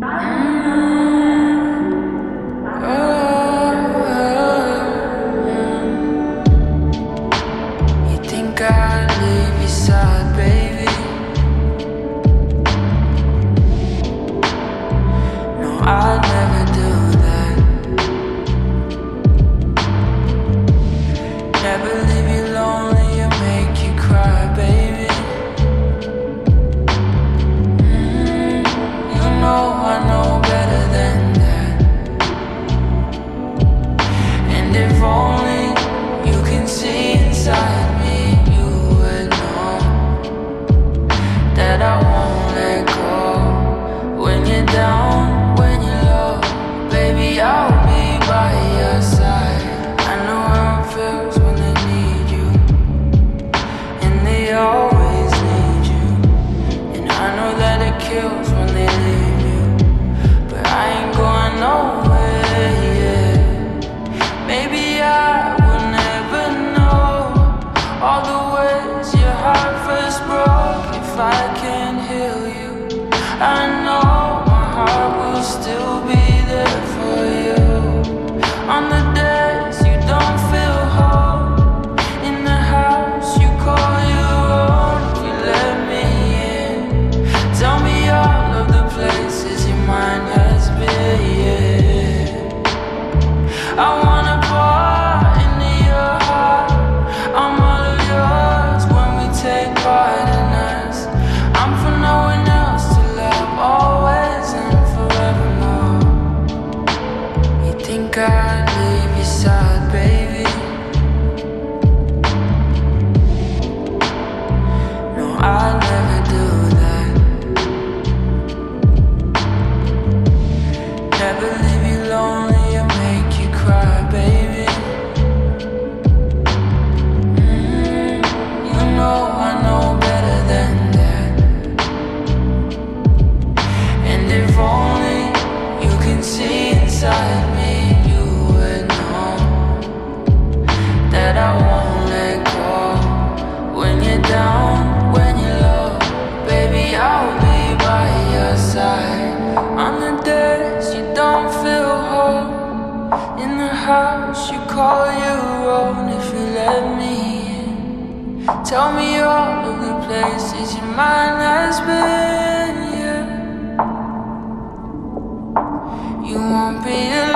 You think I'd leave your side, baby? No, I'd never do that. Never leave you lonely or make you cry, baby. You know I know better than that. And if only you can see inside me, you would know that I won't let go. When you're down, when you're low, baby, I'll be by your side. I know how it feels when they need you, and they always need you. And I know that it kills when they leave you, but I ain't going nowhere, yeah. Maybe I will never know all the ways your heart first broke. If I can't heal you, I know my heart will still be there for you. On the days you don't feel whole, in the house you call your own, if you let me in. Tell me all of the places your mind has been, yeah. I wanna pour into your heart. I'm all of yours when we take part in us. I'm for no one else to love, always and forevermore. You think I'd leave your side, baby? No, I'd never do that. Never leave you lonely or make you cry, baby. You know I know better than that. And if only you can see inside me, you would know that I won't let go. When you're down, when you're low, baby, I'll be by your side. On the days you don't feel whole, in the house you call your own, if you let me in. Tell me all of the places your mind has been, yeah. You won't be alone.